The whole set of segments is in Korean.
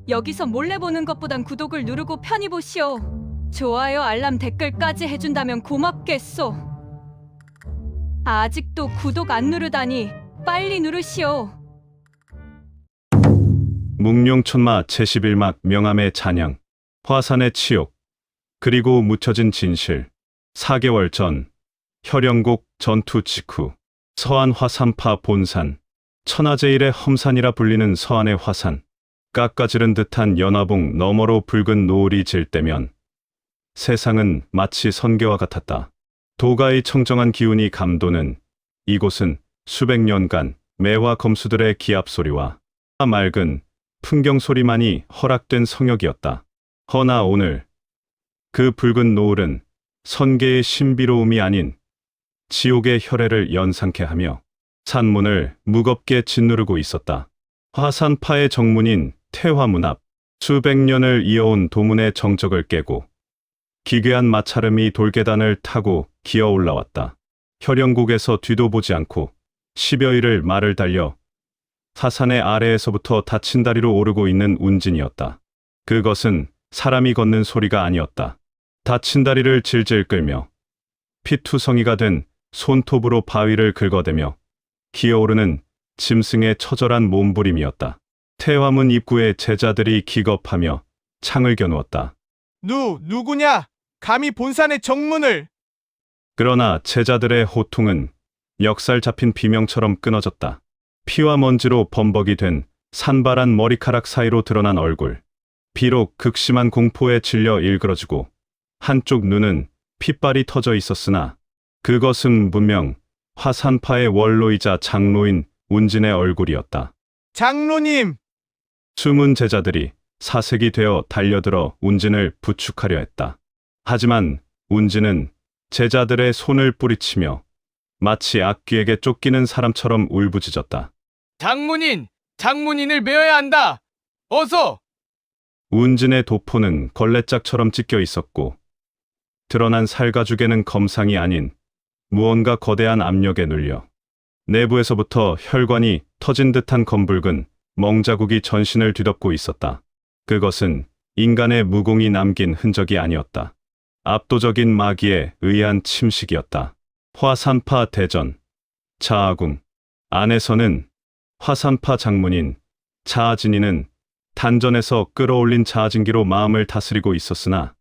여기서 몰래 보는 것보단 구독을 누르고 편히 보시오. 좋아요, 알람, 댓글까지 해준다면 고맙겠소. 아직도 구독 안 누르다니 빨리 누르시오. 묵룡천마 제11막 명암의 잔양, 화산의 치욕, 그리고 묻혀진 진실. 4개월 전 혈영곡 전투 직후 서안 화산파 본산, 천하제일의 험산이라 불리는 서안의 화산, 깎아지른 듯한 연화봉 너머로 붉은 노을이 질 때면 세상은 마치 선계와 같았다. 도가의 청정한 기운이 감도는 이곳은 수백 년간 매화 검수들의 기합 소리와 맑은 풍경 소리만이 허락된 성역이었다. 허나 오늘 그 붉은 노을은 선계의 신비로움이 아닌 지옥의 혈애를 연상케 하며 산문을 무겁게 짓누르고 있었다. 화산파의 정문인 태화문 앞, 수백 년을 이어온 도문의 정적을 깨고 기괴한 마차름이 돌계단을 타고 기어 올라왔다. 혈영국에서 뒤도 보지 않고 10여일을 말을 달려 화산의 아래에서부터 닫힌 다리로 오르고 있는 운진이었다. 그것은 사람이 걷는 소리가 아니었다. 닫힌 다리를 질질 끌며 피투성이가 된 손톱으로 바위를 긁어대며 기어오르는 짐승의 처절한 몸부림이었다. 태화문 입구에 제자들이 기겁하며 창을 겨누었다. 누구냐? 감히 본산의 정문을! 그러나 제자들의 호통은 멱살 잡힌 비명처럼 끊어졌다. 피와 먼지로 범벅이 된 산발한 머리카락 사이로 드러난 얼굴. 비록 극심한 공포에 질려 일그러지고 한쪽 눈은 핏발이 터져 있었으나 그것은 분명 화산파의 원로이자 장로인 운진의 얼굴이었다. 장로님! 숨은 제자들이 사색이 되어 달려들어 운진을 부축하려 했다. 하지만 운진은 제자들의 손을 뿌리치며 마치 악귀에게 쫓기는 사람처럼 울부짖었다. 장문인을 메어야 한다! 어서! 운진의 도포는 걸레짝처럼 찢겨 있었고 드러난 살가죽에는 검상이 아닌 무언가 거대한 압력에 눌려 내부에서부터 혈관이 터진 듯한 검붉은 멍자국이 전신을 뒤덮고 있었다. 그것은 인간의 무공이 남긴 흔적이 아니었다. 압도적인 마기에 의한 침식이었다. 화산파 대전, 자아궁. 안에서는 화산파 장문인 자아진이는 단전에서 끌어올린 자아진기로 마음을 다스리고 있었으나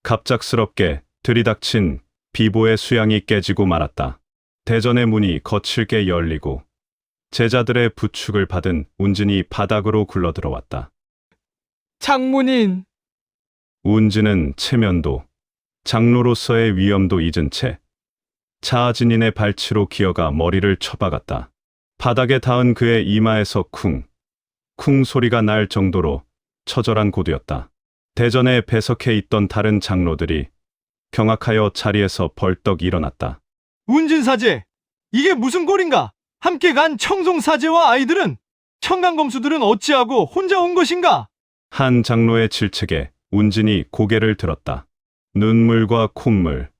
갑작스럽게 들이닥친 비보의 수양이 깨지고 말았다. 대전의 문이 거칠게 열리고 제자들의 부축을 받은 운진이 바닥으로 굴러들어왔다. 장문인! 운진은 체면도 장로로서의 위엄도 잊은 채 자아진인의 발치로 기어가 머리를 쳐박았다. 바닥에 닿은 그의 이마에서 쿵 소리가 날 정도로 처절한 고도였다. 대전에 배석해 있던 다른 장로들이 경악하여 자리에서 벌떡 일어났다. 운진사제! 이게 무슨 꼴인가? 함께 간 청송사제와 아이들은? 청강검수들은 어찌하고 혼자 온 것인가? 한 장로의 질책에 운진이 고개를 들었다. 눈물과 콧물,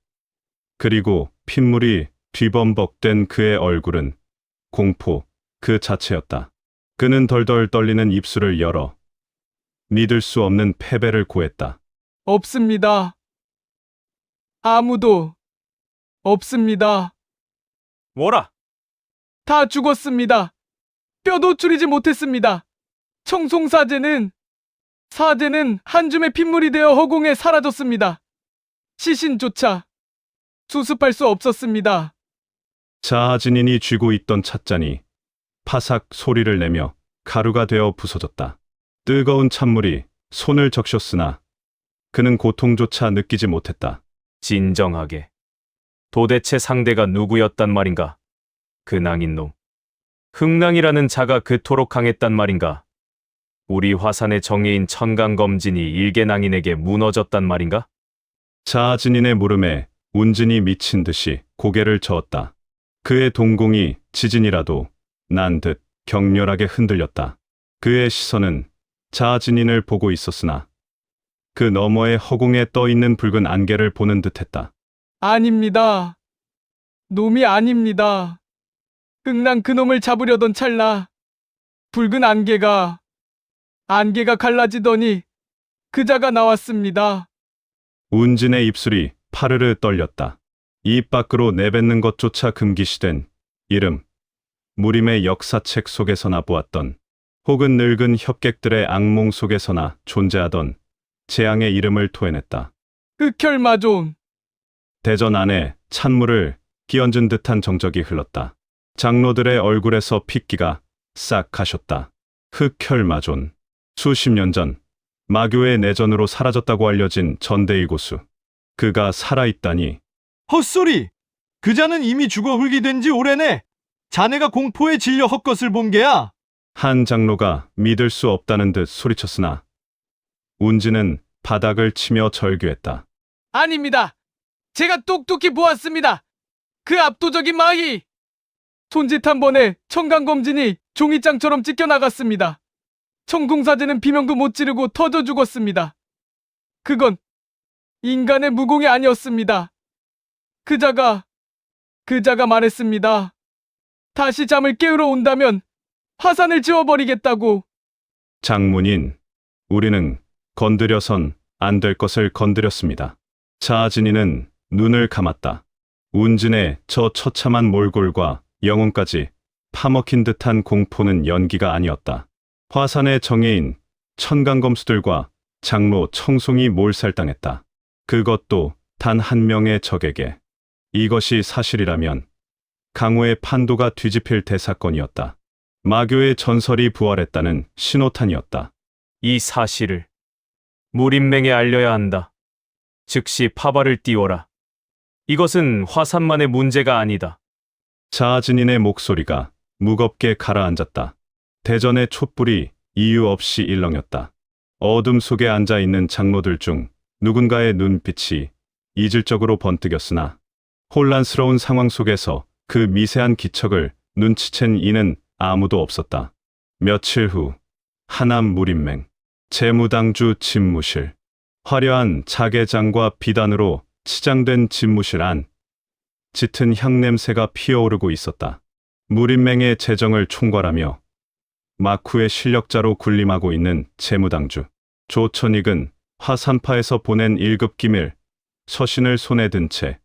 그리고 핏물이 뒤범벅된 그의 얼굴은 공포 그 자체였다. 그는 덜덜 떨리는 입술을 열어 믿을 수 없는 패배를 고했다. 없습니다. 아무도 없습니다. 뭐라? 다 죽었습니다. 뼈도 추리지 못했습니다. 청송사제는 한 줌의 핏물이 되어 허공에 사라졌습니다. 시신조차 수습할 수 없었습니다. 자아진인이 쥐고 있던 찻잔이 파삭 소리를 내며 가루가 되어 부서졌다. 뜨거운 찬물이 손을 적셨으나 그는 고통조차 느끼지 못했다. 진정하게. 도대체 상대가 누구였단 말인가? 그 낭인놈. 흥낭이라는 자가 그토록 강했단 말인가? 우리 화산의 정예인 천강검진이 일개낭인에게 무너졌단 말인가? 자아진인의 물음에 운진이 미친 듯이 고개를 저었다. 그의 동공이 지진이라도 난 듯 격렬하게 흔들렸다. 그의 시선은 자아진인을 보고 있었으나 그 너머의 허공에 떠 있는 붉은 안개를 보는 듯했다. 아닙니다. 놈이 아닙니다. 흥랑 그놈을 잡으려던 찰나 붉은 안개가 안개가 갈라지더니 그자가 나왔습니다. 운진의 입술이 파르르 떨렸다. 입 밖으로 내뱉는 것조차 금기시된 이름, 무림의 역사책 속에서나 보았던, 혹은 늙은 협객들의 악몽 속에서나 존재하던 재앙의 이름을 토해냈다. 흑혈마존. 대전 안에 찬물을 끼얹은 듯한 정적이 흘렀다. 장로들의 얼굴에서 핏기가 싹 가셨다. 흑혈마존. 수십 년 전 마교의 내전으로 사라졌다고 알려진 전대일 고수. 그가 살아있다니. 헛소리! 그자는 이미 죽어 흙이 된 지 오래네. 자네가 공포에 질려 헛것을 본 게야. 한 장로가 믿을 수 없다는 듯 소리쳤으나 운지는 바닥을 치며 절규했다. 아닙니다. 제가 똑똑히 보았습니다. 그 압도적인 마의. 손짓 한 번에 청강검진이 종이장처럼 찢겨나갔습니다. 청동사제는 비명도 못 지르고 터져 죽었습니다. 그건 인간의 무공이 아니었습니다. 그자가 말했습니다. 다시 잠을 깨우러 온다면 화산을 지워버리겠다고. 장문인, 우리는 건드려선 안 될 것을 건드렸습니다. 자진이는 눈을 감았다. 운진의 저 처참한 몰골과 영혼까지 파먹힌 듯한 공포는 연기가 아니었다. 화산의 정예인, 천강검수들과 장로 청송이 몰살당했다. 그것도 단 한 명의 적에게. 이것이 사실이라면 강호의 판도가 뒤집힐 대사건이었다. 마교의 전설이 부활했다는 신호탄이었다. 이 사실을 무림맹에 알려야 한다. 즉시 파발을 띄워라. 이것은 화산만의 문제가 아니다. 자진인의 목소리가 무겁게 가라앉았다. 대전의 촛불이 이유 없이 일렁였다. 어둠 속에 앉아있는 장로들 중 누군가의 눈빛이 이질적으로 번뜩였으나 혼란스러운 상황 속에서 그 미세한 기척을 눈치챈 이는 아무도 없었다. 며칠 후 하남 무림맹 재무당주 집무실. 화려한 자개장과 비단으로 치장된 집무실 안. 짙은 향냄새가 피어오르고 있었다. 무림맹의 재정을 총괄하며 막후의 실력자로 군림하고 있는 재무당주 조천익은 화산파에서 보낸 1급 기밀 서신을 손에 든 채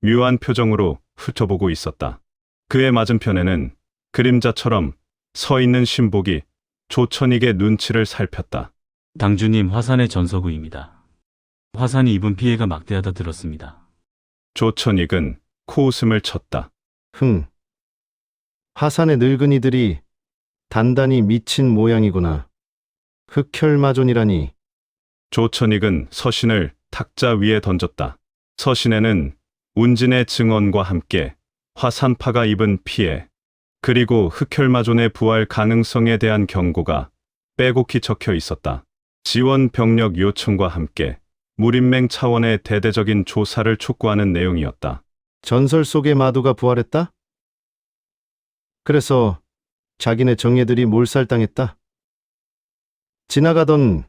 묘한 표정으로 훑어보고 있었다. 그의 맞은편에는 그림자처럼 서 있는 신복이 조천익의 눈치를 살폈다. 당주님, 화산의 전서구입니다. 화산이 입은 피해가 막대하다 들었습니다. 조천익은 코웃음을 쳤다. 화산의 늙은이들이 단단히 미친 모양이구나. 흑혈마존이라니. 조천익은 서신을 탁자 위에 던졌다. 서신에는 운진의 증언과 함께 화산파가 입은 피해, 그리고 흑혈마존의 부활 가능성에 대한 경고가 빼곡히 적혀 있었다. 지원 병력 요청과 함께 무림맹 차원의 대대적인 조사를 촉구하는 내용이었다. 전설 속의 마도가 부활했다? 그래서 자기네 정예들이 몰살당했다. 지나가던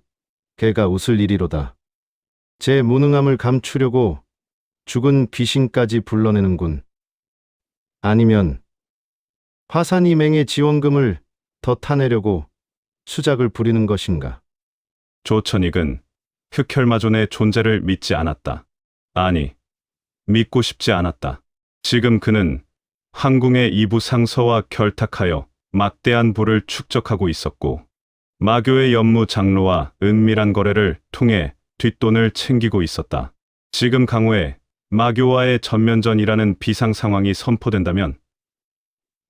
개가 웃을 일이로다. 제 무능함을 감추려고 죽은 귀신까지 불러내는군. 아니면 화산이 맹의 지원금을 더 타내려고 수작을 부리는 것인가? 조천익은 흑혈마존의 존재를 믿지 않았다. 아니, 믿고 싶지 않았다. 지금 그는 황궁의 이부 상서와 결탁하여 막대한 부를 축적하고 있었고, 마교의 연무 장로와 은밀한 거래를 통해 뒷돈을 챙기고 있었다. 지금 강호의 마교와의 전면전이라는 비상 상황이 선포된다면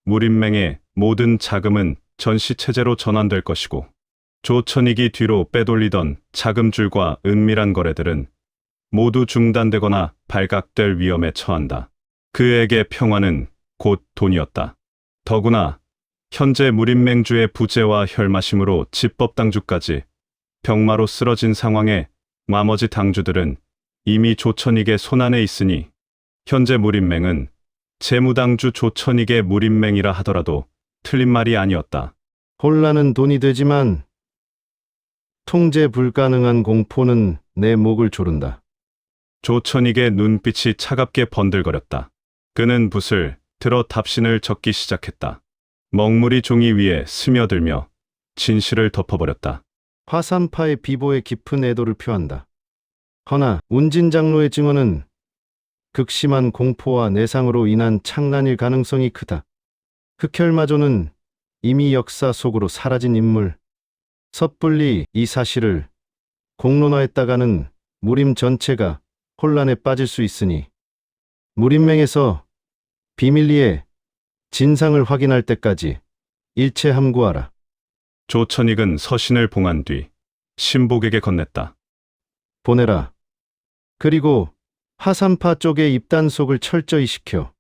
무림맹의 모든 자금은 전시체제로 전환될 것이고, 조천익이 뒤로 빼돌리던 자금줄과 은밀한 거래들은 모두 중단되거나 발각될 위험에 처한다. 그에게 평화는 곧 돈이었다. 더구나 현재 무림맹주의 부재와 혈마심으로 집법당주까지 병마로 쓰러진 상황에 나머지 당주들은 이미 조천익의 손안에 있으니 현재 무림맹은 재무당주 조천익의 무림맹이라 하더라도 틀린 말이 아니었다. 혼란은 돈이 되지만 통제 불가능한 공포는 내 목을 조른다. 조천익의 눈빛이 차갑게 번들거렸다. 그는 붓을 들어 답신을 적기 시작했다. 먹물이 종이 위에 스며들며 진실을 덮어버렸다. 화산파의 비보에 깊은 애도를 표한다. 허나 운진 장로의 증언은 극심한 공포와 내상으로 인한 창란일 가능성이 크다. 흑혈마조는 이미 역사 속으로 사라진 인물. 섣불리 이 사실을 공론화했다가는 무림 전체가 혼란에 빠질 수 있으니 무림맹에서 비밀리에 진상을 확인할 때까지 일체 함구하라. 조천익은 서신을 봉한 뒤 신복에게 건넸다. 보내라. 그리고 화산파 쪽의 입단속을 철저히 시켜.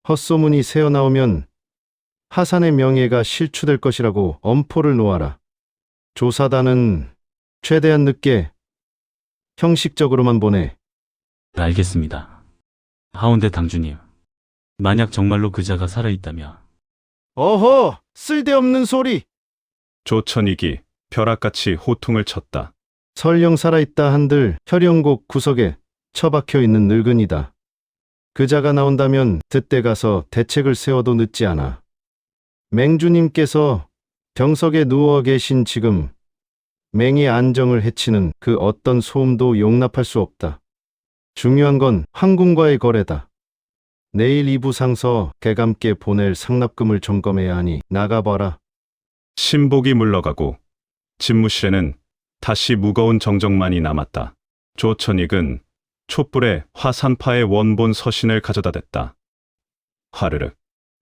헛소문이 새어나오면 하산의 명예가 실추될 것이라고 엄포를 놓아라. 조사단은 최대한 늦게 형식적으로만 보내. 알겠습니다. 하온대 당주님, 만약 정말로 그자가 살아있다면 어허! 쓸데없는 소리! 조천익이 벼락같이 호통을 쳤다. 설령 살아있다 한들 혈영곡 구석에 처박혀 있는 늙은이다. 그자가 나온다면 그때 가서 대책을 세워도 늦지 않아. 맹주님께서 병석에 누워 계신 지금 맹의 안정을 해치는 그 어떤 소음도 용납할 수 없다. 중요한 건 황궁과의 거래다. 내일 2부 상서 개감께 보낼 상납금을 점검해야 하니 나가봐라. 신복이 물러가고 집무실에는 다시 무거운 정적만이 남았다. 조천익은 촛불에 화산파의 원본 서신을 가져다 댔다. 화르륵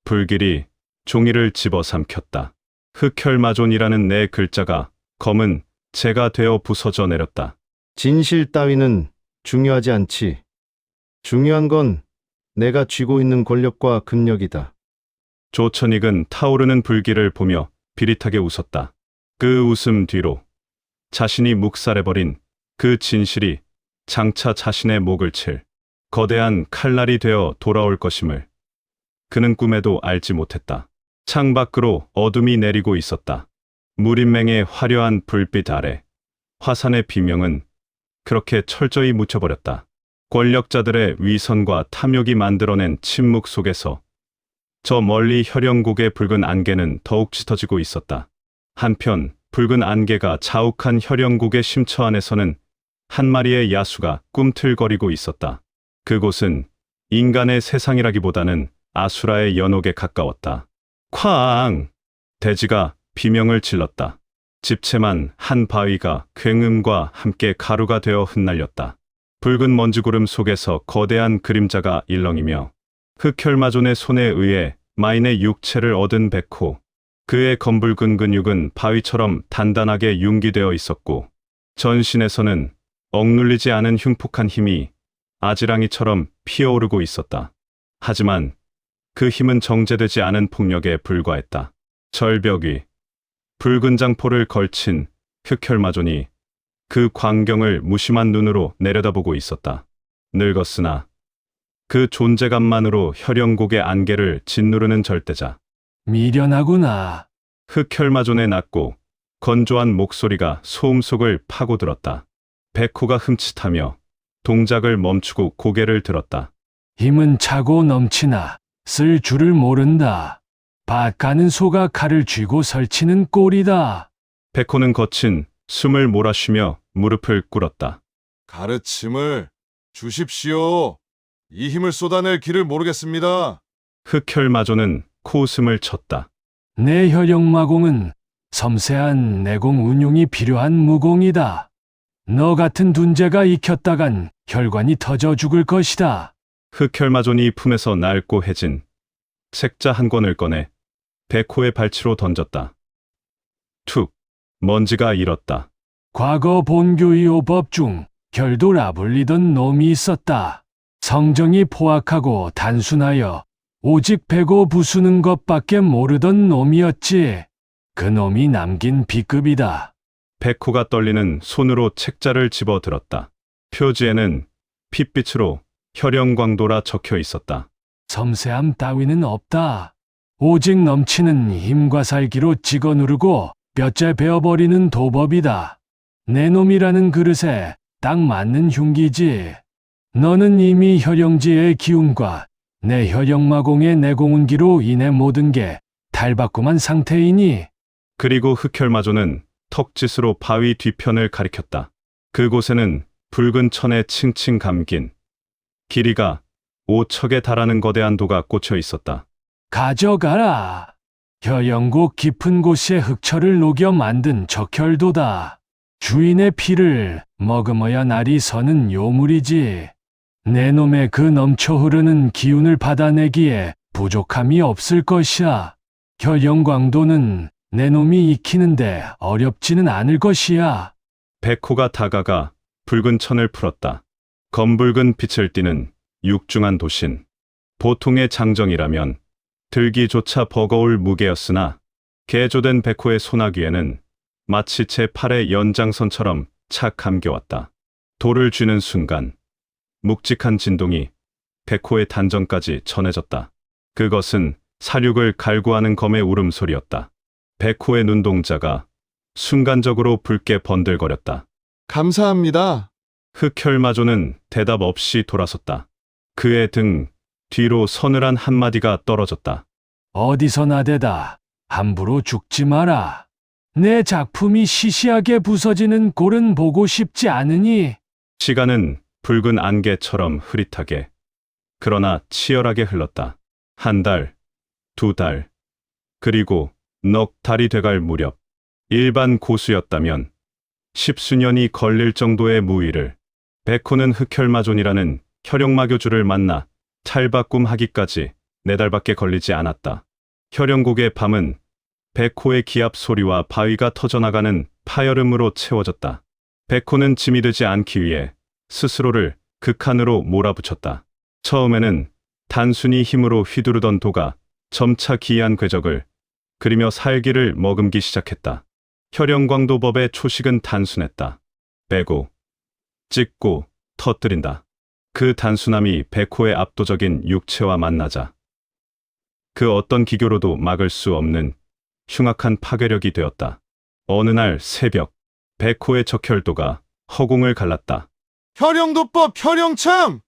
불길이 종이를 집어삼켰다. 흑혈마존이라는 네 글자가 검은 재가 되어 부서져 내렸다. 진실 따위는 중요하지 않지. 중요한 건 내가 쥐고 있는 권력과 근력이다. 조천익은 타오르는 불길을 보며 비릿하게 웃었다. 그 웃음 뒤로 자신이 묵살해버린 그 진실이 장차 자신의 목을 칠 거대한 칼날이 되어 돌아올 것임을 그는 꿈에도 알지 못했다. 창밖으로 어둠이 내리고 있었다. 무림맹의 화려한 불빛 아래 화산의 비명은 그렇게 철저히 묻혀버렸다. 권력자들의 위선과 탐욕이 만들어낸 침묵 속에서 저 멀리 혈영국의 붉은 안개는 더욱 짙어지고 있었다. 한편 붉은 안개가 자욱한 혈영국의 심처 안에서는 한 마리의 야수가 꿈틀거리고 있었다. 그곳은 인간의 세상이라기보다는 아수라의 연옥에 가까웠다. 쾅! 돼지가 비명을 질렀다. 집채만 한 바위가 굉음과 함께 가루가 되어 흩날렸다. 붉은 먼지구름 속에서 거대한 그림자가 일렁이며 흑혈마존의 손에 의해 마인의 육체를 얻은 백호. 그의 검붉은 근육은 바위처럼 단단하게 융기되어 있었고 전신에서는 억눌리지 않은 흉폭한 힘이 아지랑이처럼 피어오르고 있었다. 하지만 그 힘은 정제되지 않은 폭력에 불과했다. 절벽 위 붉은 장포를 걸친 흑혈마존이 그 광경을 무심한 눈으로 내려다보고 있었다. 늙었으나 그 존재감만으로 혈영곡의 안개를 짓누르는 절대자. 미련하구나. 흑혈마존의 낮고 건조한 목소리가 소음 속을 파고들었다. 백호가 흠칫하며 동작을 멈추고 고개를 들었다. 힘은 차고 넘치나 쓸 줄을 모른다. 밭 가는 소가 칼을 쥐고 설치는 꼴이다. 백호는 거친 숨을 몰아쉬며 무릎을 꿇었다. 가르침을 주십시오. 이 힘을 쏟아낼 길을 모르겠습니다. 흑혈마존은 코웃음을 쳤다. 내 혈영마공은 섬세한 내공 운용이 필요한 무공이다. 너 같은 둔재가 익혔다간 혈관이 터져 죽을 것이다. 흑혈마존이 품에서 낡고 해진 책자 한 권을 꺼내 백호의 발치로 던졌다. 툭! 먼지가 일었다. 과거 본교의호법 중 결도라 불리던 놈이 있었다. 성정이 포악하고 단순하여 오직 베고 부수는 것밖에 모르던 놈이었지. 그 놈이 남긴 비급이다. 백호가 떨리는 손으로 책자를 집어들었다. 표지에는 핏빛으로 혈영광도라 적혀 있었다. 섬세함 따위는 없다. 오직 넘치는 힘과 살기로 찍어 누르고 뼈째 베어버리는 도법이다. 내 놈이라는 그릇에 딱 맞는 흉기지. 너는 이미 혈영지의 기운과 내 혈영마공의 내공운기로 인해 모든 게 탈바꿈한 상태이니. 그리고 흑혈마존은 턱짓으로 바위 뒤편을 가리켰다. 그곳에는 붉은 천에 칭칭 감긴 길이가 5척에 달하는 거대한 도가 꽂혀 있었다. 가져가라. 혀영국 깊은 곳에 흑철을 녹여 만든 적혈도다. 주인의 피를 머금어야 날이 서는 요물이지. 내 놈의 그 넘쳐 흐르는 기운을 받아내기에 부족함이 없을 것이야. 혈영광도는 내 놈이 익히는데 어렵지는 않을 것이야. 백호가 다가가 붉은 천을 풀었다. 검붉은 빛을 띠는 육중한 도신. 보통의 장정이라면 들기조차 버거울 무게였으나 개조된 백호의 소나귀에는 마치 제 팔의 연장선처럼 착 감겨왔다. 돌을 쥐는 순간 묵직한 진동이 백호의 단전까지 전해졌다. 그것은 사륙을 갈구하는 검의 울음소리였다. 백호의 눈동자가 순간적으로 붉게 번들거렸다. 감사합니다. 흑혈마조는 대답 없이 돌아섰다. 그의 등 뒤로 서늘한 한마디가 떨어졌다. 어디서 나대다. 함부로 죽지 마라. 내 작품이 시시하게 부서지는 꼴은 보고 싶지 않으니. 시간은 붉은 안개처럼 흐릿하게 그러나 치열하게 흘렀다. 한 달, 두 달, 그리고 넉 달이 돼갈 무렵 일반 고수였다면 10수년이 걸릴 정도의 무위를 백호는 흑혈마존이라는 혈영마교주를 만나 탈바꿈하기까지 4달밖에 걸리지 않았다. 혈영국의 밤은 백호의 기합 소리와 바위가 터져나가는 파열음으로 채워졌다. 백호는 짐이 되지 않기 위해 스스로를 극한으로 몰아붙였다. 처음에는 단순히 힘으로 휘두르던 도가 점차 기이한 궤적을 그리며 살기를 머금기 시작했다. 혈영광도법의 초식은 단순했다. 빼고, 찍고, 터뜨린다. 그 단순함이 백호의 압도적인 육체와 만나자 그 어떤 기교로도 막을 수 없는 흉악한 파괴력이 되었다. 어느 날 새벽, 백호의 적혈도가 허공을 갈랐다. 혈영도법 혈영참!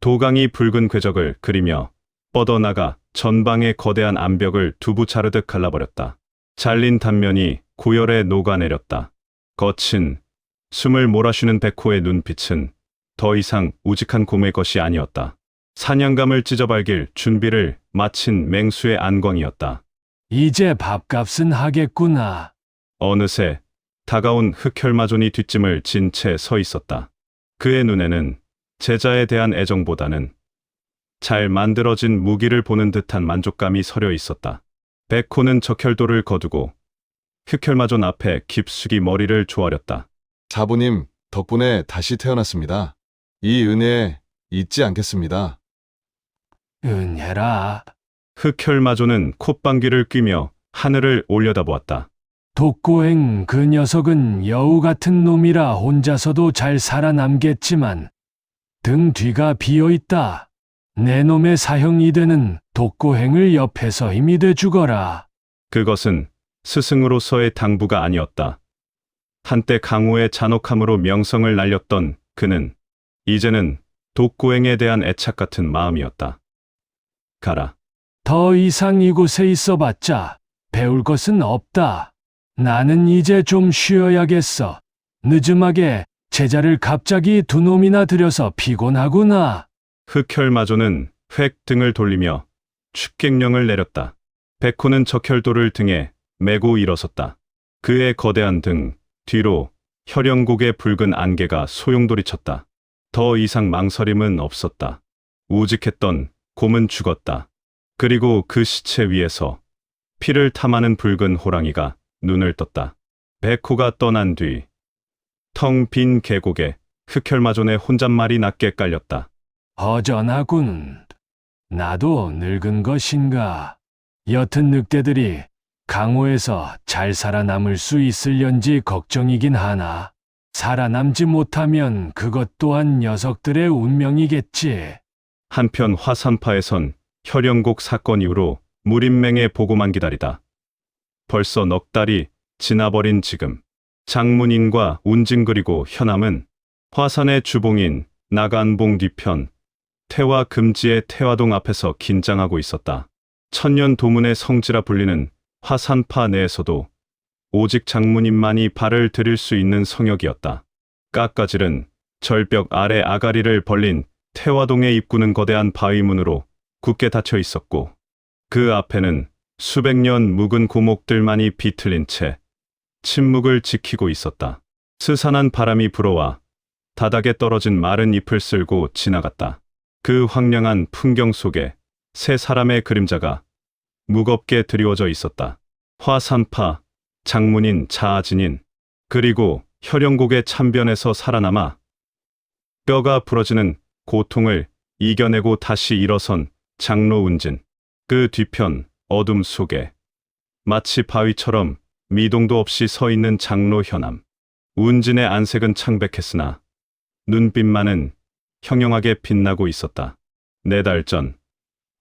도강이 붉은 궤적을 그리며 뻗어나가 전방의 거대한 암벽을 두부 자르듯 갈라버렸다. 잘린 단면이 고열에 녹아내렸다. 거친 숨을 몰아쉬는 백호의 눈빛은 더 이상 우직한 곰의 것이 아니었다. 사냥감을 찢어발길 준비를 마친 맹수의 안광이었다. 이제 밥값은 하겠구나. 어느새 다가온 흑혈마존이 뒷짐을 진 채 서 있었다. 그의 눈에는 제자에 대한 애정보다는 잘 만들어진 무기를 보는 듯한 만족감이 서려 있었다. 백호는 적혈도를 거두고 흑혈마존 앞에 깊숙이 머리를 조아렸다. 자부님 덕분에 다시 태어났습니다. 이 은혜 잊지 않겠습니다. 은혜라. 흑혈마존은 콧방귀를 뀌며 하늘을 올려다보았다. 독고행 그 녀석은 여우 같은 놈이라 혼자서도 잘 살아남겠지만 등 뒤가 비어있다. 내 놈의 사형이 되는 독고행을 옆에서 힘이 돼 주거라. 그것은 스승으로서의 당부가 아니었다. 한때 강호의 잔혹함으로 명성을 날렸던 그는 이제는 독고행에 대한 애착 같은 마음이었다. 가라. 더 이상 이곳에 있어봤자 배울 것은 없다. 나는 이제 좀 쉬어야겠어. 늦음하게 제자를 갑자기 두 놈이나 들여서 피곤하구나. 흑혈마조는 획 등을 돌리며 축객령을 내렸다. 백호는 적혈도를 등에 메고 일어섰다. 그의 거대한 등 뒤로 혈영국의 붉은 안개가 소용돌이쳤다. 더 이상 망설임은 없었다. 우직했던 곰은 죽었다. 그리고 그 시체 위에서 피를 탐하는 붉은 호랑이가 눈을 떴다. 백호가 떠난 뒤 텅 빈 계곡에 흑혈마존의 혼잣말이 낮게 깔렸다. 허전하군. 나도 늙은 것인가. 여튼 늑대들이 강호에서 잘 살아남을 수 있을련지 걱정이긴 하나. 살아남지 못하면 그것 또한 녀석들의 운명이겠지. 한편 화산파에선 혈영국 사건 이후로 무림맹의 보고만 기다리다. 벌써 넉 달이 지나버린 지금 장문인과 운진 그리고 현암은 화산의 주봉인 나간봉 뒤편 태화 금지의 태화동 앞에서 긴장하고 있었다. 천년 도문의 성지라 불리는 화산파 내에서도 오직 장문인만이 발을 들일 수 있는 성역이었다. 깎아지른 절벽 아래 아가리를 벌린 태화동의 입구는 거대한 바위문으로 굳게 닫혀 있었고 그 앞에는 수백 년 묵은 고목들만이 비틀린 채 침묵을 지키고 있었다. 스산한 바람이 불어와 바닥에 떨어진 마른 잎을 쓸고 지나갔다. 그 황량한 풍경 속에 세 사람의 그림자가 무겁게 드리워져 있었다. 화산파, 장문인 자아진인, 그리고 혈영곡의 참변에서 살아남아 뼈가 부러지는 고통을 이겨내고 다시 일어선 장로 운진. 그 뒤편 어둠 속에 마치 바위처럼 미동도 없이 서 있는 장로 현암. 운진의 안색은 창백했으나 눈빛만은 형형하게 빛나고 있었다. 4달 전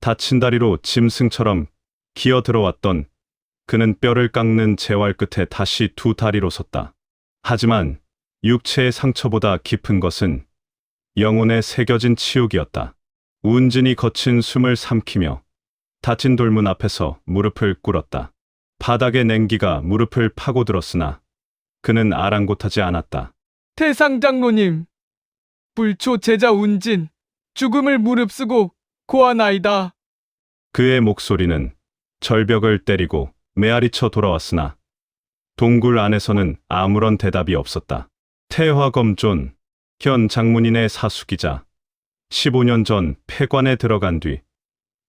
다친 다리로 짐승처럼 기어 들어왔던 그는 뼈를 깎는 재활 끝에 다시 2 다리로 섰다. 하지만 육체의 상처보다 깊은 것은 영혼에 새겨진 치욕이었다. 운진이 거친 숨을 삼키며 닫힌 돌문 앞에서 무릎을 꿇었다. 바닥의 냉기가 무릎을 파고들었으나 그는 아랑곳하지 않았다. 태상장로님, 불초 제자 운진, 죽음을 무릅쓰고 고하나이다. 그의 목소리는 절벽을 때리고 메아리쳐 돌아왔으나 동굴 안에서는 아무런 대답이 없었다. 태화검존, 현 장문인의 사수기자, 15년 전 폐관에 들어간 뒤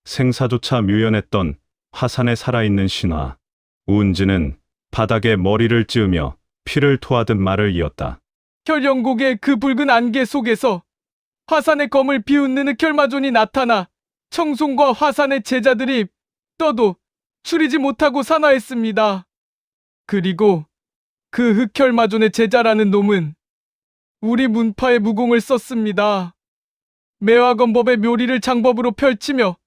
생사조차 묘연했던 화산에 살아있는 신화. 운진은 바닥에 머리를 찌으며 피를 토하듯 말을 이었다. 혈영곡의 그 붉은 안개 속에서 화산의 검을 비웃는 흑혈마존이 나타나 청송과 화산의 제자들이 떠도 추리지 못하고 산화했습니다. 그리고 그 흑혈마존의 제자라는 놈은 우리 문파의 무공을 썼습니다. 매화검법의 묘리를 장법으로 펼치며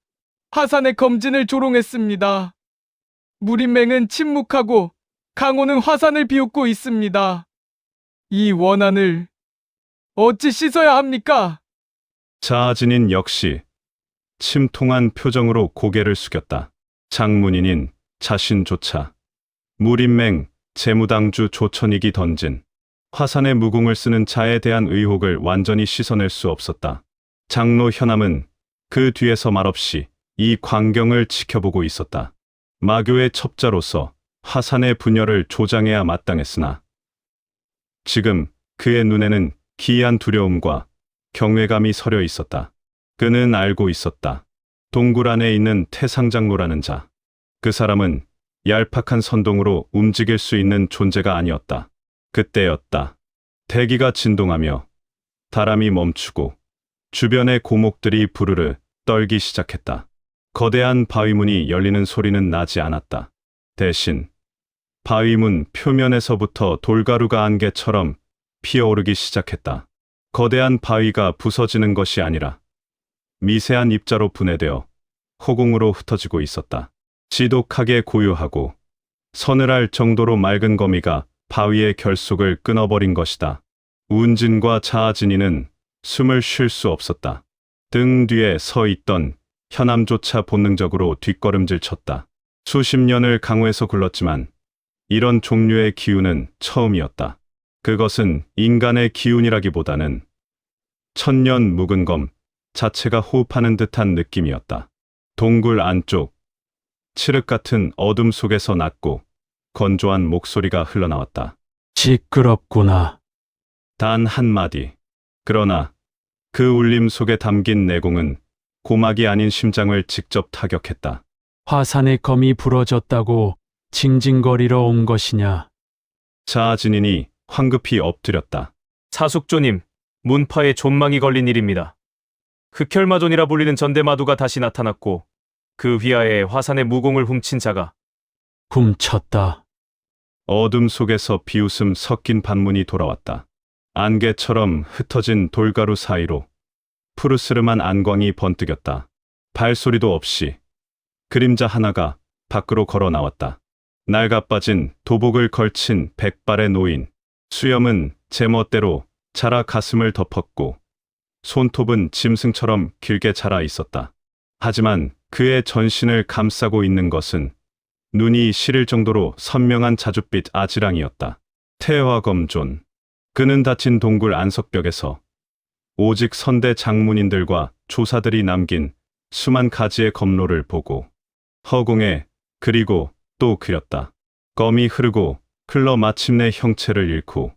화산의 검진을 조롱했습니다. 무림맹은 침묵하고 강호는 화산을 비웃고 있습니다. 이 원한을 어찌 씻어야 합니까? 자아진인 역시 침통한 표정으로 고개를 숙였다. 장문인인 자신조차 무림맹 재무당주 조천익이 던진 화산의 무공을 쓰는 자에 대한 의혹을 완전히 씻어낼 수 없었다. 장로 현암은 그 뒤에서 말없이 이 광경을 지켜보고 있었다. 마교의 첩자로서 화산의 분열을 조장해야 마땅했으나 지금 그의 눈에는 기이한 두려움과 경외감이 서려 있었다. 그는 알고 있었다. 동굴 안에 있는 태상장로라는 자. 그 사람은 얄팍한 선동으로 움직일 수 있는 존재가 아니었다. 그때였다. 대기가 진동하며 바람이 멈추고 주변의 고목들이 부르르 떨기 시작했다. 거대한 바위문이 열리는 소리는 나지 않았다. 대신 바위문 표면에서부터 돌가루가 안개처럼 피어오르기 시작했다. 거대한 바위가 부서지는 것이 아니라 미세한 입자로 분해되어 허공으로 흩어지고 있었다. 지독하게 고요하고 서늘할 정도로 맑은 거미가 바위의 결속을 끊어버린 것이다. 운진과 자아진이는 숨을 쉴 수 없었다. 등 뒤에 서 있던 현암조차 본능적으로 뒷걸음질 쳤다. 수십 년을 강호에서 굴렀지만 이런 종류의 기운은 처음이었다. 그것은 인간의 기운이라기보다는 천년 묵은 검 자체가 호흡하는 듯한 느낌이었다. 동굴 안쪽 칠흑 같은 어둠 속에서 낮고 건조한 목소리가 흘러나왔다. 시끄럽구나. 단 한마디. 그러나 그 울림 속에 담긴 내공은 고막이 아닌 심장을 직접 타격했다. 화산의 검이 부러졌다고 징징거리러 온 것이냐? 자아진인이 황급히 엎드렸다. 사숙조님, 문파에 존망이 걸린 일입니다. 흑혈마존이라 불리는 전대마두가 다시 나타났고 그 휘하에 화산의 무공을 훔친 자가 훔쳤다. 어둠 속에서 비웃음 섞인 반문이 돌아왔다. 안개처럼 흩어진 돌가루 사이로 푸르스름한 안광이 번뜩였다. 발소리도 없이 그림자 하나가 밖으로 걸어 나왔다. 낡아빠진 도복을 걸친 백발의 노인. 수염은 제멋대로 자라 가슴을 덮었고 손톱은 짐승처럼 길게 자라 있었다. 하지만 그의 전신을 감싸고 있는 것은 눈이 시릴 정도로 선명한 자줏빛 아지랑이었다. 태화검존. 그는 닫힌 동굴 안석벽에서 오직 선대 장문인들과 조사들이 남긴 수만 가지의 검로를 보고 허공에 그리고 또 그렸다. 검이 흐르고 흘러 마침내 형체를 잃고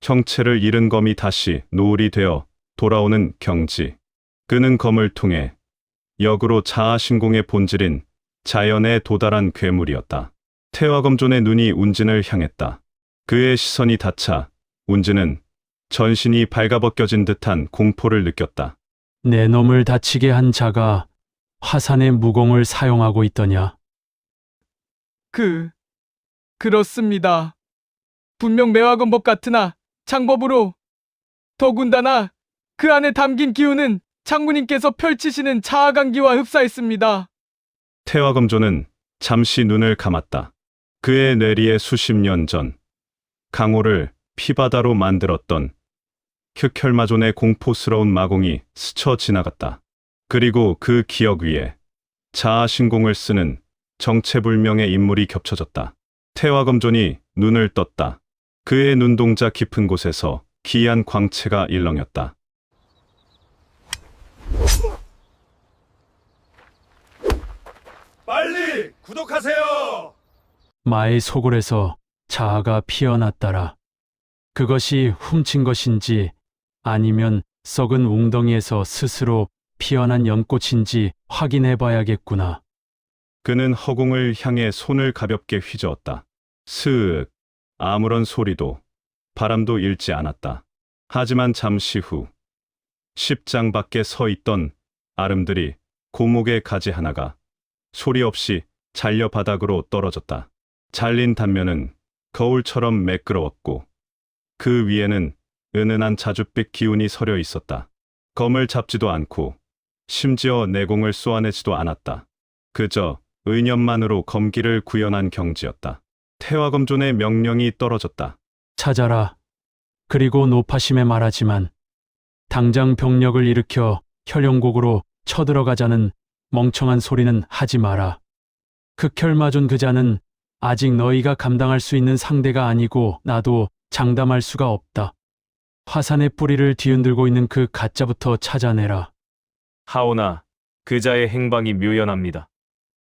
형체를 잃은 검이 다시 노을이 되어 돌아오는 경지. 그는 검을 통해 역으로 자아신공의 본질인 자연에 도달한 괴물이었다. 태화검존의 눈이 운진을 향했다. 그의 시선이 닿자 운진은 전신이 발가벗겨진 듯한 공포를 느꼈다. 내 놈을 다치게 한 자가 화산의 무공을 사용하고 있더냐? 그렇습니다. 분명 매화검법 같으나 장법으로, 더군다나 그 안에 담긴 기운은 장군님께서 펼치시는 자아강기와 흡사했습니다. 태화검존은 잠시 눈을 감았다. 그의 뇌리에 수십 년 전 강호를 피바다로 만들었던 흑혈마존의 공포스러운 마공이 스쳐 지나갔다. 그리고 그 기억 위에 자아신공을 쓰는 정체불명의 인물이 겹쳐졌다. 태화검존이 눈을 떴다. 그의 눈동자 깊은 곳에서 기이한 광채가 일렁였다. 빨리 구독하세요. 마의 소굴에서 자아가 피어났다라. 그것이 훔친 것인지 아니면 썩은 웅덩이에서 스스로 피어난 연꽃인지 확인해 봐야겠구나. 그는 허공을 향해 손을 가볍게 휘저었다. 스윽. 아무런 소리도 바람도 일지 않았다. 하지만 잠시 후 십장 밖에 서 있던 아름들이 고목의 가지 하나가 소리 없이 잘려 바닥으로 떨어졌다. 잘린 단면은 거울처럼 매끄러웠고 그 위에는 은은한 자줏빛 기운이 서려 있었다. 검을 잡지도 않고 심지어 내공을 쏘아내지도 않았다. 그저 의념만으로 검기를 구현한 경지였다. 태화검존의 명령이 떨어졌다. 찾아라. 그리고 노파심에 말하지만 당장 병력을 일으켜 혈영곡으로 쳐들어가자는 멍청한 소리는 하지 마라. 극혈마존 그자는 아직 너희가 감당할 수 있는 상대가 아니고 나도 장담할 수가 없다. 화산의 뿌리를 뒤흔들고 있는 그 가짜부터 찾아내라. 하오나 그자의 행방이 묘연합니다.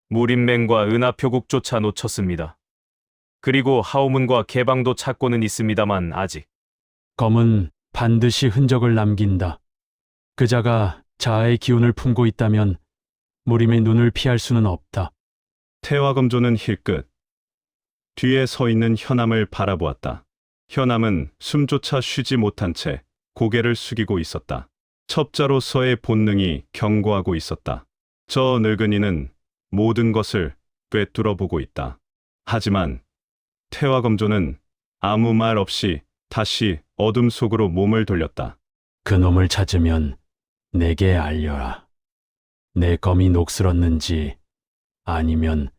무림맹과 은하표국조차 놓쳤습니다. 그리고 하오문과 개방도 찾고는 있습니다만 아직 검은 반드시 흔적을 남긴다. 그자가 자아의 기운을 품고 있다면 무림의 눈을 피할 수는 없다. 태화검존은 힐끗 뒤에 서 있는 현암을 바라보았다. 현암은 숨조차 쉬지 못한 채 고개를 숙이고 있었다. 첩자로서의 본능이 경고하고 있었다. 저 늙은이는 모든 것을 꿰뚫어 보고 있다. 하지만 태화검존은 아무 말 없이 다시 어둠 속으로 몸을 돌렸다. 그놈을 찾으면 내게 알려라. 내 검이 녹슬었는지 아니면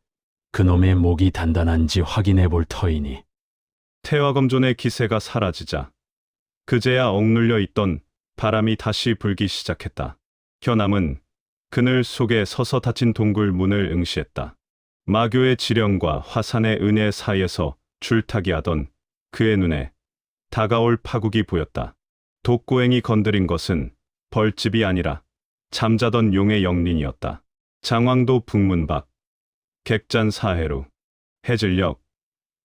그놈의 목이 단단한지 확인해 볼 터이니. 태화검존의 기세가 사라지자 그제야 억눌려 있던 바람이 다시 불기 시작했다. 현암은 그늘 속에 서서 닫힌 동굴 문을 응시했다. 마교의 지령과 화산의 은혜 사이에서 줄타기하던 그의 눈에 다가올 파국이 보였다. 독고행이 건드린 것은 벌집이 아니라 잠자던 용의 영린이었다. 장왕도 북문 밖, 객잔 사해루, 해질녘,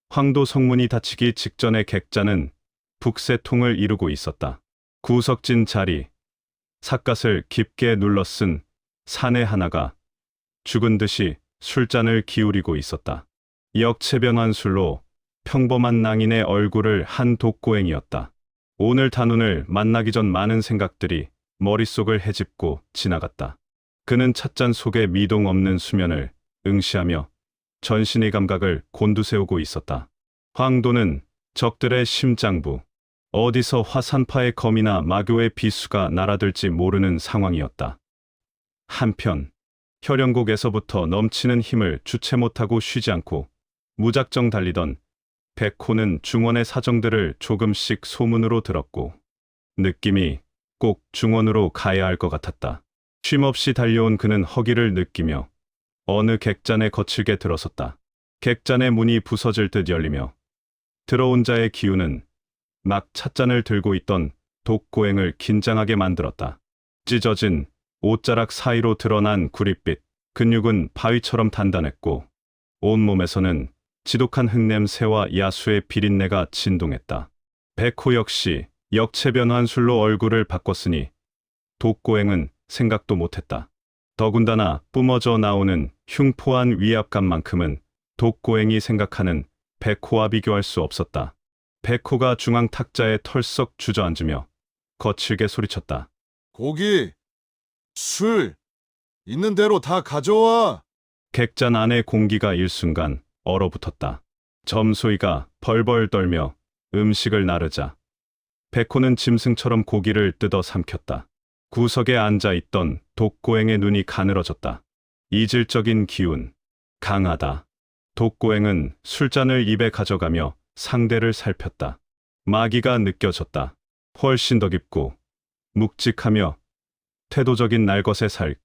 황도 성문이 닫히기 직전의 객잔은 북새통을 이루고 있었다. 구석진 자리, 삿갓을 깊게 눌러 쓴 사내 하나가 죽은 듯이 술잔을 기울이고 있었다. 역체변한 술로 평범한 낭인의 얼굴을 한 독고행이었다. 오늘 단운을 만나기 전 많은 생각들이 머릿속을 헤집고 지나갔다. 그는 찻잔 속의 미동 없는 수면을 응시하며 전신의 감각을 곤두세우고 있었다. 황도는 적들의 심장부, 어디서 화산파의 검이나 마교의 비수가 날아들지 모르는 상황이었다. 한편 혈영곡에서부터 넘치는 힘을 주체 못하고 쉬지 않고 무작정 달리던 백호는 중원의 사정들을 조금씩 소문으로 들었고 느낌이 꼭 중원으로 가야 할 것 같았다. 쉼없이 달려온 그는 허기를 느끼며 어느 객잔에 거칠게 들어섰다. 객잔의 문이 부서질 듯 열리며 들어온 자의 기운은 막 찻잔을 들고 있던 독고행을 긴장하게 만들었다. 찢어진 옷자락 사이로 드러난 구릿빛, 근육은 바위처럼 단단했고 온몸에서는 지독한 흙냄새와 야수의 비린내가 진동했다. 백호 역시 역체변환 술로 얼굴을 바꿨으니 독고행은 생각도 못했다. 더군다나 뿜어져 나오는 흉포한 위압감만큼은 독고행이 생각하는 백호와 비교할 수 없었다. 백호가 중앙 탁자에 털썩 주저앉으며 거칠게 소리쳤다. 고기, 술, 있는 대로 다 가져와. 객잔 안의 공기가 일순간 얼어붙었다. 점소이가 벌벌 떨며 음식을 나르자 백호는 짐승처럼 고기를 뜯어 삼켰다. 구석에 앉아있던 독고행의 눈이 가늘어졌다. 이질적인 기운, 강하다. 독고행은 술잔을 입에 가져가며 상대를 살폈다. 마기가 느껴졌다. 훨씬 더 깊고 묵직하며 태도적인 날것의 살.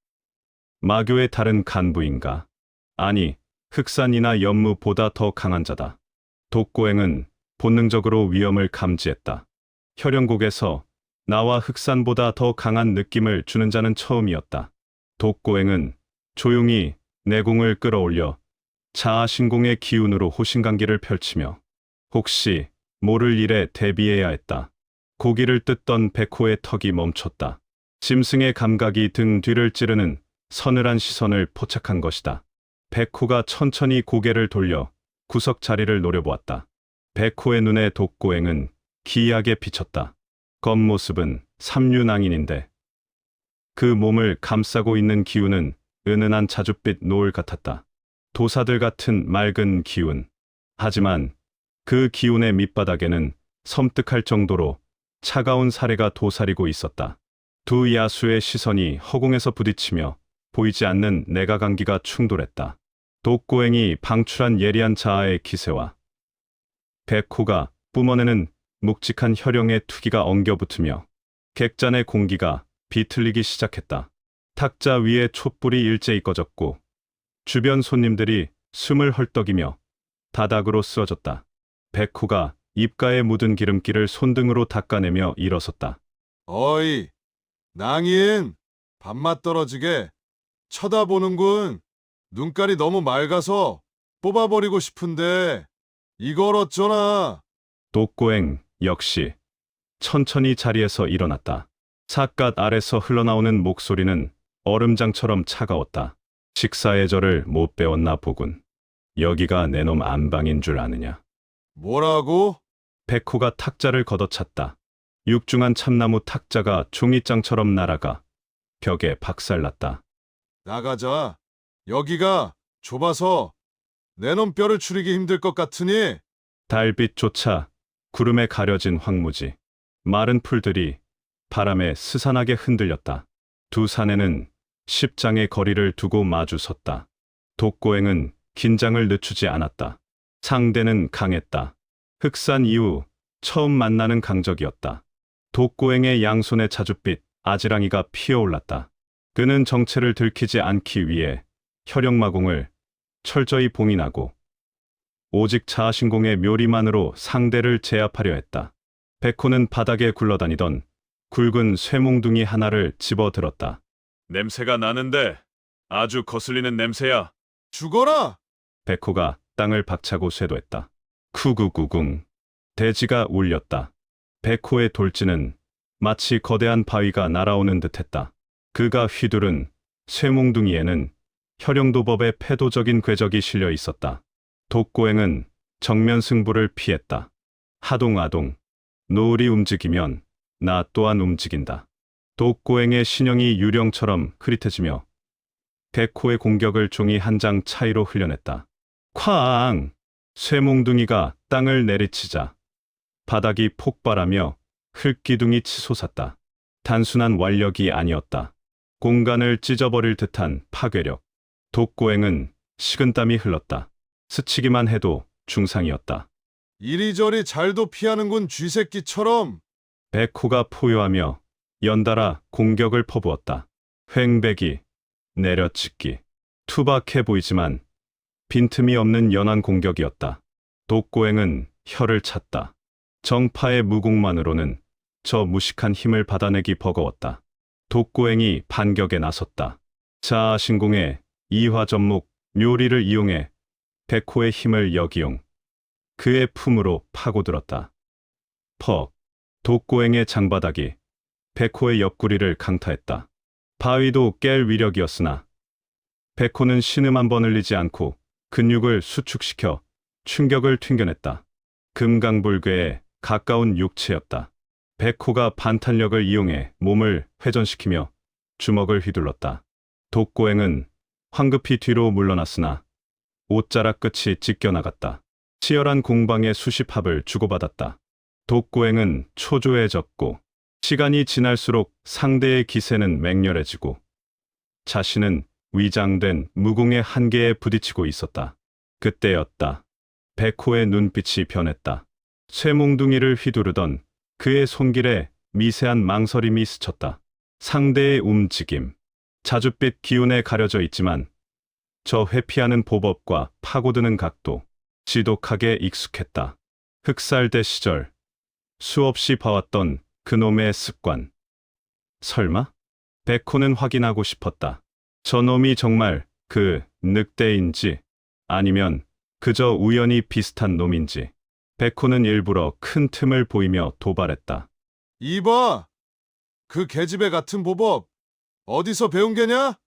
마교의 다른 간부인가? 아니, 흑산이나 연무보다 더 강한 자다. 독고행은 본능적으로 위험을 감지했다. 혈영곡에서 나와 흑산보다 더 강한 느낌을 주는 자는 처음이었다. 독고행은 조용히 내공을 끌어올려 자아신공의 기운으로 호신강기를 펼치며 혹시 모를 일에 대비해야 했다. 고기를 뜯던 백호의 턱이 멈췄다. 짐승의 감각이 등 뒤를 찌르는 서늘한 시선을 포착한 것이다. 백호가 천천히 고개를 돌려 구석 자리를 노려보았다. 백호의 눈에 독고행은 기이하게 비쳤다. 겉모습은 삼류낭인인데 그 몸을 감싸고 있는 기운은 은은한 자줏빛 노을 같았다. 도사들 같은 맑은 기운. 하지만 그 기운의 밑바닥에는 섬뜩할 정도로 차가운 사례가 도사리고 있었다. 두 야수의 시선이 허공에서 부딪히며 보이지 않는 내가간기가 충돌했다. 독고행이 방출한 예리한 자아의 기세와 백호가 뿜어내는 묵직한 혈영의 투기가 엉겨붙으며 객잔의 공기가 비틀리기 시작했다. 탁자 위에 촛불이 일제히 꺼졌고 주변 손님들이 숨을 헐떡이며 다닥으로 쓰러졌다. 백호가 입가에 묻은 기름기를 손등으로 닦아내며 일어섰다. 어이, 낭인, 밥맛 떨어지게 쳐다보는군. 눈깔이 너무 맑아서 뽑아버리고 싶은데 이걸 어쩌나. 독고행 역시 천천히 자리에서 일어났다. 삿갓 아래서 흘러나오는 목소리는 얼음장처럼 차가웠다. 식사의 저를 못 배웠나 보군. 여기가 내 놈 안방인 줄 아느냐. 뭐라고? 백호가 탁자를 걷어찼다. 육중한 참나무 탁자가 종이장처럼 날아가 벽에 박살났다. 나가자. 여기가 좁아서 내 놈 뼈를 추리기 힘들 것 같으니. 달빛조차 구름에 가려진 황무지. 마른 풀들이 바람에 스산하게 흔들렸다. 두 사내는 10장의 거리를 두고 마주 섰다. 독고행은 긴장을 늦추지 않았다. 상대는 강했다. 흑산 이후 처음 만나는 강적이었다. 독고행의 양손에 자줏빛 아지랑이가 피어올랐다. 그는 정체를 들키지 않기 위해 혈영마공을 철저히 봉인하고 오직 자아신공의 묘리만으로 상대를 제압하려 했다. 백호는 바닥에 굴러다니던 굵은 쇠몽둥이 하나를 집어들었다. 냄새가 나는데 아주 거슬리는 냄새야. 죽어라! 백호가 땅을 박차고 쇄도했다. 쿠구구궁. 대지가 울렸다. 백호의 돌진은 마치 거대한 바위가 날아오는 듯했다. 그가 휘두른 쇠몽둥이에는 혈영도법의 패도적인 궤적이 실려 있었다. 독고행은 정면 승부를 피했다. 하동아동. 노을이 움직이면 나 또한 움직인다. 독고행의 신형이 유령처럼 흐릿해지며 백호의 공격을 종이 한 장 차이로 흘려냈다. 쾅! 쇠몽둥이가 땅을 내리치자 바닥이 폭발하며 흙기둥이 치솟았다. 단순한 완력이 아니었다. 공간을 찢어버릴 듯한 파괴력. 독고행은 식은땀이 흘렀다. 스치기만 해도 중상이었다. 이리저리 잘도 피하는군, 쥐새끼처럼. 백호가 포효하며 연달아 공격을 퍼부었다. 횡배기, 내려치기, 투박해 보이지만 빈틈이 없는 연한 공격이었다. 독고행은 혀를 찼다. 정파의 무공만으로는 저 무식한 힘을 받아내기 버거웠다. 독고행이 반격에 나섰다. 자아신공의 이화전목 묘리를 이용해 백호의 힘을 역이용. 그의 품으로 파고들었다. 퍽. 독고행의 장바닥이 백호의 옆구리를 강타했다. 바위도 깰 위력이었으나 백호는 신음 한 번 흘리지 않고 근육을 수축시켜 충격을 튕겨냈다. 금강불괴에 가까운 육체였다. 백호가 반탄력을 이용해 몸을 회전시키며 주먹을 휘둘렀다. 독고행은 황급히 뒤로 물러났으나 옷자락 끝이 찢겨나갔다. 치열한 공방에 수십합을 주고받았다. 독고행은 초조해졌고 시간이 지날수록 상대의 기세는 맹렬해지고 자신은 위장된 무공의 한계에 부딪히고 있었다. 그때였다. 백호의 눈빛이 변했다. 쇠몽둥이를 휘두르던 그의 손길에 미세한 망설임이 스쳤다. 상대의 움직임, 자줏빛 기운에 가려져 있지만 저 회피하는 보법과 파고드는 각도, 지독하게 익숙했다. 흑살대 시절 수없이 봐왔던 그놈의 습관. 설마? 백호는 확인하고 싶었다. 저놈이 정말 그 늑대인지 아니면 그저 우연히 비슷한 놈인지. 백호는 일부러 큰 틈을 보이며 도발했다. 이봐! 그 계집애 같은 보법 어디서 배운 게냐?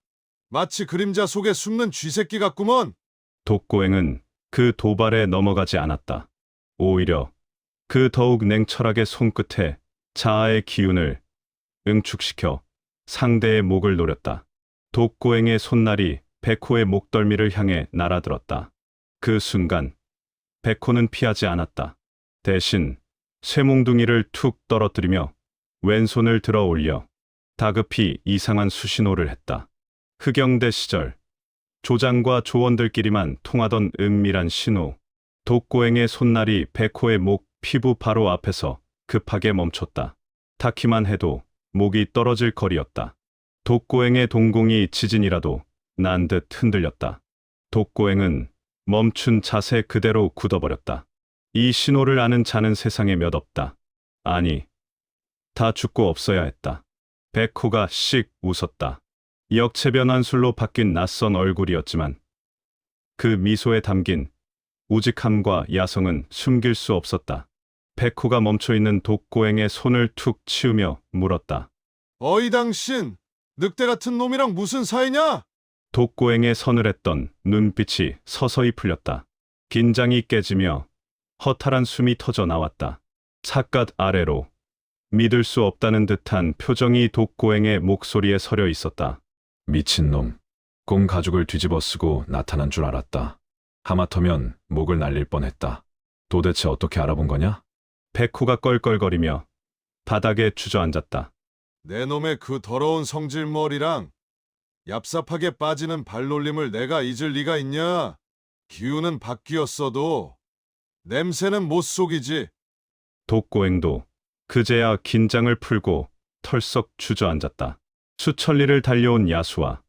마치 그림자 속에 숨는 쥐새끼 같구먼. 독고행은 그 도발에 넘어가지 않았다. 오히려 그 더욱 냉철하게 손끝에 자아의 기운을 응축시켜 상대의 목을 노렸다. 독고행의 손날이 백호의 목덜미를 향해 날아들었다. 그 순간 백호는 피하지 않았다. 대신 쇠몽둥이를 툭 떨어뜨리며 왼손을 들어 올려 다급히 이상한 수신호를 했다. 흑영대 시절 조장과 조원들끼리만 통하던 은밀한 신호. 독고행의 손날이 백호의 목 피부 바로 앞에서 급하게 멈췄다. 닿기만 해도 목이 떨어질 거리였다. 독고행의 동공이 지진이라도 난 듯 흔들렸다. 독고행은 멈춘 자세 그대로 굳어버렸다. 이 신호를 아는 자는 세상에 몇 없다. 아니, 다 죽고 없어야 했다. 백호가 씩 웃었다. 역체변환술로 바뀐 낯선 얼굴이었지만 그 미소에 담긴 우직함과 야성은 숨길 수 없었다. 백호가 멈춰있는 독고행의 손을 툭 치우며 물었다. 어이 당신, 늑대 같은 놈이랑 무슨 사이냐? 독고행의 서늘했던 눈빛이 서서히 풀렸다. 긴장이 깨지며 허탈한 숨이 터져 나왔다. 삿갓 아래로 믿을 수 없다는 듯한 표정이 독고행의 목소리에 서려 있었다. 미친놈. 공 가죽을 뒤집어 쓰고 나타난 줄 알았다. 하마터면 목을 날릴 뻔했다. 도대체 어떻게 알아본 거냐? 백호가 껄껄거리며 바닥에 주저앉았다. 내 놈의 그 더러운 성질머리랑 얍삽하게 빠지는 발놀림을 내가 잊을 리가 있냐? 기운은 바뀌었어도 냄새는 못 속이지. 독고행도 그제야 긴장을 풀고 털썩 주저앉았다. 수천리를 달려온 야수와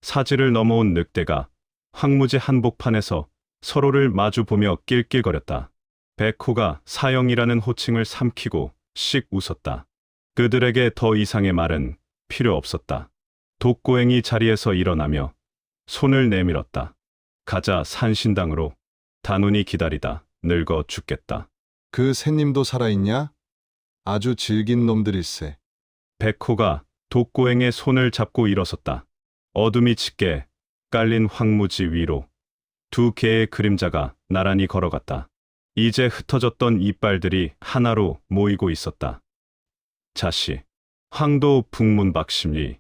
사지를 넘어온 늑대가 황무지 한복판에서 서로를 마주보며 낄낄거렸다. 백호가 사형이라는 호칭을 삼키고 씩 웃었다. 그들에게 더 이상의 말은 필요 없었다. 독고행이 자리에서 일어나며 손을 내밀었다. 가자 산신당으로. 단훈이 기다리다 늙어 죽겠다. 그 새님도 살아있냐? 아주 질긴 놈들일세. 백호가 독고행의 손을 잡고 일어섰다. 어둠이 짙게 깔린 황무지 위로 두 개의 그림자가 나란히 걸어갔다. 이제 흩어졌던 이빨들이 하나로 모이고 있었다. 자시, 황도 북문박심리,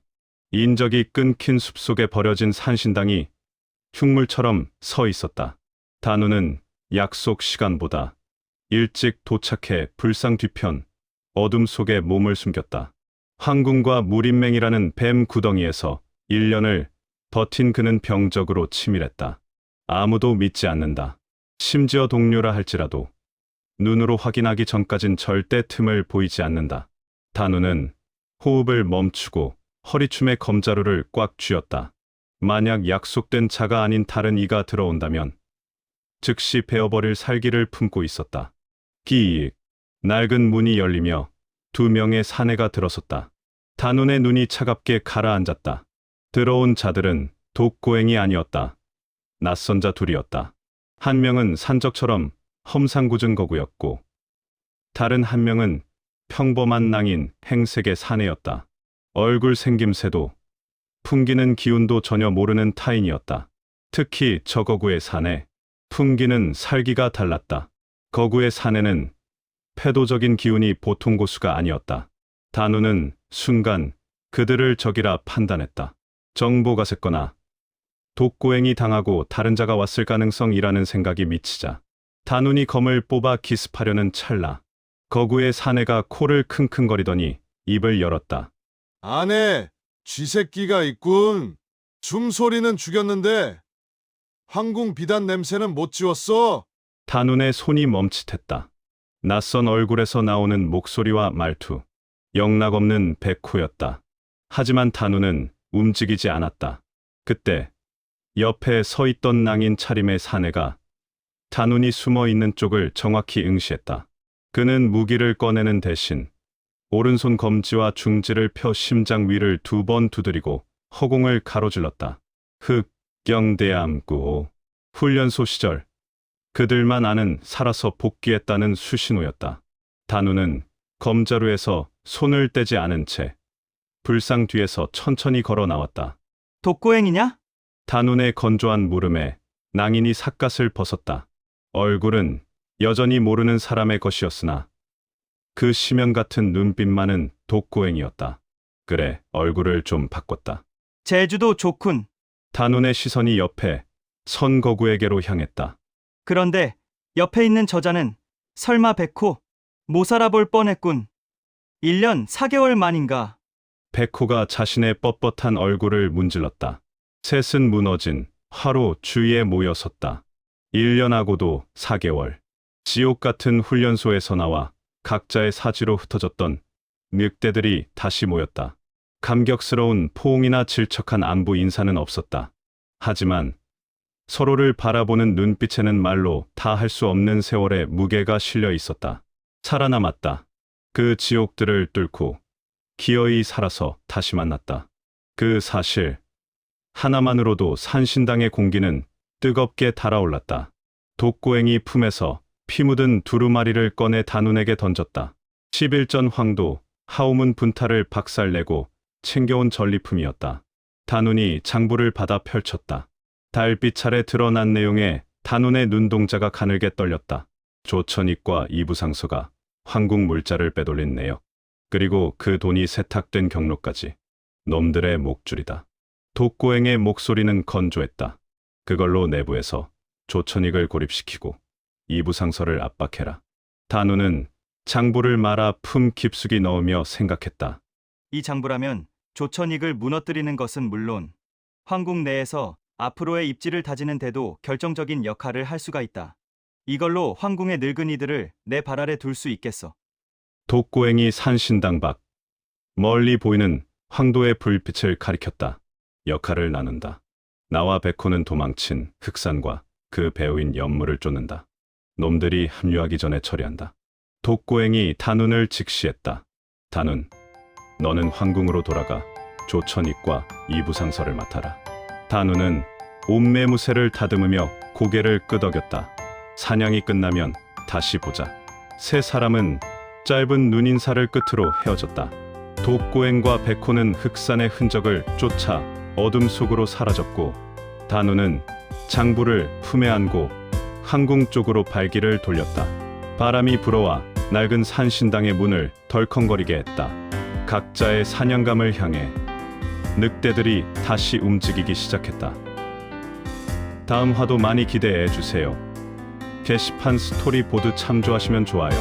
인적이 끊긴 숲속에 버려진 산신당이 흉물처럼 서 있었다. 단우는 약속 시간보다 일찍 도착해 불상 뒤편 어둠 속에 몸을 숨겼다. 황궁과 무림맹이라는 뱀 구덩이에서 1년을 버틴 그는 병적으로 치밀했다. 아무도 믿지 않는다. 심지어 동료라 할지라도 눈으로 확인하기 전까진 절대 틈을 보이지 않는다. 단우는 호흡을 멈추고 허리춤에 검자루를 꽉 쥐었다. 만약 약속된 차가 아닌 다른 이가 들어온다면 즉시 베어버릴 살기를 품고 있었다. 끼익. 낡은 문이 열리며 2명의 사내가 들어섰다. 단운의 눈이 차갑게 가라앉았다. 들어온 자들은 독고행이 아니었다. 낯선 자 둘이었다. 한 명은 산적처럼 험상궂은 거구였고 다른 한 명은 평범한 낭인 행색의 사내였다. 얼굴 생김새도 풍기는 기운도 전혀 모르는 타인이었다. 특히 저 거구의 사내, 풍기는 살기가 달랐다. 거구의 사내는 패도적인 기운이 보통 고수가 아니었다. 단우는 순간 그들을 적이라 판단했다. 정보가 샜거나 독고행이 당하고 다른 자가 왔을 가능성이라는 생각이 미치자 단운이 검을 뽑아 기습하려는 찰나 거구의 사내가 코를 킁킁거리더니 입을 열었다. 안에 쥐새끼가 있군. 숨소리는 죽였는데 황궁 비단 냄새는 못 지웠어. 단운의 손이 멈칫했다. 낯선 얼굴에서 나오는 목소리와 말투, 영락없는 백호였다. 하지만 단운은 움직이지 않았다. 그때 옆에 서 있던 낭인 차림의 사내가 단운이 숨어 있는 쪽을 정확히 응시했다. 그는 무기를 꺼내는 대신 오른손 검지와 중지를 펴 심장 위를 2번 두드리고 허공을 가로질렀다. 흑경대암구 훈련소 시절 그들만 아는 살아서 복귀했다는 수신호였다. 단우는 검자루에서 손을 떼지 않은 채 불상 뒤에서 천천히 걸어 나왔다. 독고행이냐? 단운의 건조한 물음에 낭인이 삿갓을 벗었다. 얼굴은 여전히 모르는 사람의 것이었으나 그 심연 같은 눈빛만은 독고행이었다. 그래, 얼굴을 좀 바꿨다. 제주도 좋군. 단운의 시선이 옆에 선 거구에게로 향했다. 그런데 옆에 있는 저자는 설마 백호? 못 알아볼 뻔했군. 1년 4개월 만인가. 백호가 자신의 뻣뻣한 얼굴을 문질렀다. 셋은 무너진 화로 주위에 모여 섰다. 1년하고도 4개월. 지옥 같은 훈련소에서 나와 각자의 사지로 흩어졌던 늑대들이 다시 모였다. 감격스러운 포옹이나 질척한 안부 인사는 없었다. 하지만 서로를 바라보는 눈빛에는 말로 다 할 수 없는 세월의 무게가 실려 있었다. 살아남았다. 그 지옥들을 뚫고 기어이 살아서 다시 만났다. 그 사실 하나만으로도 산신당의 공기는 뜨겁게 달아올랐다. 독고행이 품에서 피 묻은 두루마리를 꺼내 단운에게 던졌다. 10일 전 황도 하우문 분타를 박살내고 챙겨온 전리품이었다. 단운이 장부를 받아 펼쳤다. 달빛 아래 드러난 내용에 단운의 눈동자가 가늘게 떨렸다. 조천익과 이부상서가 황궁 물자를 빼돌린 내역, 그리고 그 돈이 세탁된 경로까지. 놈들의 목줄이다. 독고행의 목소리는 건조했다. 그걸로 내부에서 조천익을 고립시키고 이부상서를 압박해라. 단우는 장부를 말아 품 깊숙이 넣으며 생각했다. 이 장부라면 조천익을 무너뜨리는 것은 물론 황궁 내에서 앞으로의 입지를 다지는 데도 결정적인 역할을 할 수가 있다. 이걸로 황궁의 늙은이들을 내 발 아래 둘 수 있겠어. 독고행이 산신당 밖 멀리 보이는 황도의 불빛을 가리켰다. 역할을 나눈다. 나와 백호는 도망친 흑산과 그 배우인 연무를 쫓는다. 놈들이 합류하기 전에 처리한다. 독고행이 단운을 직시했다. 단운, 너는 황궁으로 돌아가 조천익과 이부상서를 맡아라. 단운은 옴매무새를 다듬으며 고개를 끄덕였다. 사냥이 끝나면 다시 보자. 세 사람은 짧은 눈인사를 끝으로 헤어졌다. 독고행과 백호는 흑산의 흔적을 쫓아 어둠 속으로 사라졌고 단우는 장부를 품에 안고 황궁 쪽으로 발길을 돌렸다. 바람이 불어와 낡은 산신당의 문을 덜컹거리게 했다. 각자의 사냥감을 향해 늑대들이 다시 움직이기 시작했다. 다음 화도 많이 기대해 주세요. 게시판 스토리보드 참조하시면 좋아요.